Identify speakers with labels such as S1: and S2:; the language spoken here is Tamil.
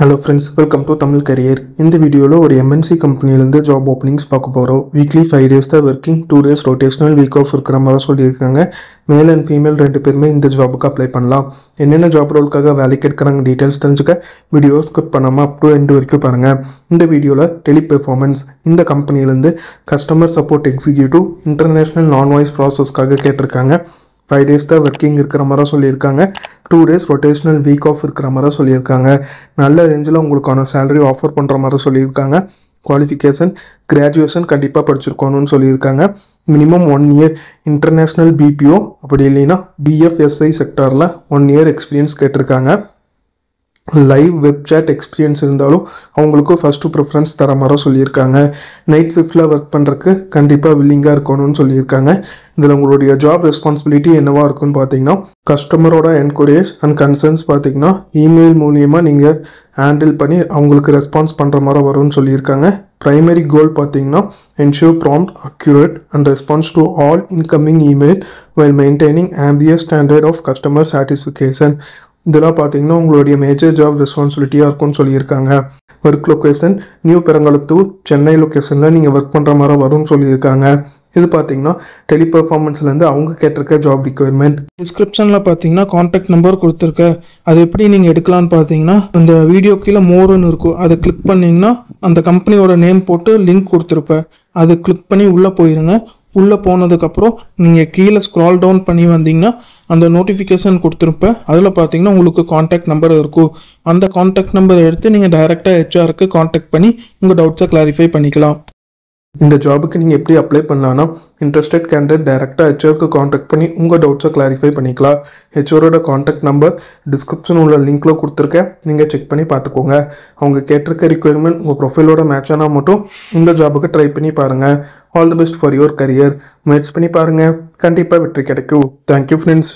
S1: Hello friends, welcome to Tamil Career. In the video, ஒரு MNC கம்பெனிலேருந்து ஜாப் ஓப்பனிங்ஸ் பார்க்க போகிறோம். வீக்லி 5 days தான் working, 2 days rotational week off இருக்கிற மாதிரி சொல்லியிருக்காங்க. மேல் அண்ட் ஃபீமேல் 2 பேருமே இந்த ஜாபுக்கு அப்ளை பண்ணலாம். என்னென்ன ஜாப் ரோலுக்காக வேலைக்கு எடுக்கிறாங்க டீட்டெயில்ஸ் தெரிஞ்சுக்க வீடியோ ஸ்கிப் பண்ணாமல் அப் டு எண்ட் வரைக்கும் பாருங்கள். இந்த வீடியோவில் டெலி பெர்ஃபார்மன்ஸ் இந்த கம்பெனிலேருந்து கஸ்டமர் சப்போர்ட் எக்ஸிக்யூட்டிவ் இன்டர்நேஷ்னல் நான் வாய்ஸ் ப்ராசஸ்க்காக கேட்டிருக்காங்க. 5 days தான் ஒர்க்கிங் இருக்கிற மாதிரி சொல்லியிருக்காங்க. 2 days ரொட்டேஷனல் வீக் ஆஃப் இருக்கிற மாதிரி சொல்லியிருக்காங்க. நல்ல ரேஞ்சில் உங்களுக்கான சேலரி ஆஃபர் பண்ணுற மாதிரி சொல்லியிருக்காங்க. குவாலிஃபிகேஷன் கிராஜுவேஷன் கண்டிப்பாக படிச்சிருக்கணும்னு சொல்லியிருக்காங்க. மினிமம் 1 year இன்டர்நேஷ்னல் பிபிஓ அப்படி இல்லைன்னா பிஎஃப்எஸ்ஐ செக்டாரில் 1 year எக்ஸ்பீரியன்ஸ் கேட்டிருக்காங்க. லைவ் வெப் சாட் எக்ஸ்பீரியன்ஸ் இருந்தாலும் அவங்களுக்கு ஃபஸ்ட்டு ப்ரிஃபரன்ஸ் தர மாதிரி சொல்லியிருக்காங்க. நைட் ஷிஃப்டில் ஒர்க் பண்ணுறதுக்கு கண்டிப்பாக வில்லிங்காக இருக்கணும்னு சொல்லியிருக்காங்க. இதில் உங்களுடைய ஜாப் ரெஸ்பான்சிபிலிட்டி என்னவாக இருக்குன்னு பார்த்தீங்கன்னா, கஸ்டமரோட என்கொயரிஸ் அண்ட் கன்சர்ன்ஸ் பார்த்தீங்கன்னா இமெயில் மூலியமாக நீங்கள் ஹேண்டில் பண்ணி அவங்களுக்கு ரெஸ்பான்ஸ் பண்ணுற மாதிரி வரும்னு சொல்லியிருக்காங்க. ப்ரைமரி கோல் பார்த்தீங்கன்னா ensure prompt accurate and response to all incoming email while maintaining ample standard of customer satisfaction. இதெல்லாம் பார்த்தீங்கன்னா உங்களுடைய மேஜர் ஜாப் ரெஸ்பான்சிபிலிட்டியாக இருக்கும்னு சொல்லியிருக்காங்க. Work location new Perungalathur Chennai லொக்கேஷனில் நீங்கள் ஒர்க் பண்ணுற மாதிரி வரும்னு சொல்லியிருக்காங்க. இது பார்த்தீங்கன்னா டெலி பெர்ஃபார்மன்ஸ்லேருந்து அவங்க கேட்டிருக்க ஜாப் ரிக்வயர்மெண்ட். டிஸ்கிரிப்ஷனில் பார்த்தீங்கன்னா காண்டாக்ட் நம்பர் கொடுத்துருக்கேன். அது எப்படி நீங்கள் எடுக்கலான்னு பார்த்தீங்கன்னா அந்த வீடியோ கீழே மோருன்னு இருக்கும், அதை கிளிக் பண்ணிங்கன்னா அந்த கம்பெனியோட நேம் போட்டு லிங்க் கொடுத்துருப்பேன். அதை கிளிக் பண்ணி உள்ளே போயிருங்க. உள்ளே போனதுக்கப்புறம் நீங்கள் கீழே ஸ்க்ரால் டவுன் பண்ணி வந்தீங்கன்னா அந்த நோட்டிஃபிகேஷன் கொடுத்துருப்பேன். அதில் பார்த்தீங்கன்னா உங்களுக்கு காண்டாக்ட் நம்பர் இருக்கும். அந்த காண்டாக்ட் நம்பரை எடுத்து நீங்கள் டைரெக்டாக ஹெச்ஆருக்கு காண்டாக்ட் பண்ணி உங்கள் டவுட்ஸை கிளாரிஃபை பண்ணிக்கலாம். இந்த ஜாபுக்கு நீங்கள் எப்படி அப்ளை பண்ணலான்னா, இன்ட்ரெஸ்டட் கேண்டிடேட் டைரெக்டாக ஹெச்ஆருக்கு காண்டாக்ட் பண்ணி உங்கள் டவுட்ஸை கிளாரிஃபை பண்ணிக்கலாம். ஹெச்ஆரோட காண்டாக்ட் நம்பர் டிஸ்கிரிப்ஷன் உள்ள லிங்க்கில் கொடுத்துருக்கேன், நீங்கள் செக் பண்ணி பார்த்துக்கோங்க. அவங்க கேட்டிருக்க ரிக்வயர்மெண்ட் உங்கள் ப்ரொஃபைலோட மேட்ச் ஆனால் மட்டும் இந்த ஜாபுக்கு ட்ரை பண்ணி பாருங்கள். All the best for your career. முயற்சி பண்ணி பாருங்கள், கண்டிப்பாக வெற்றி கிடைக்கும். Thank you friends.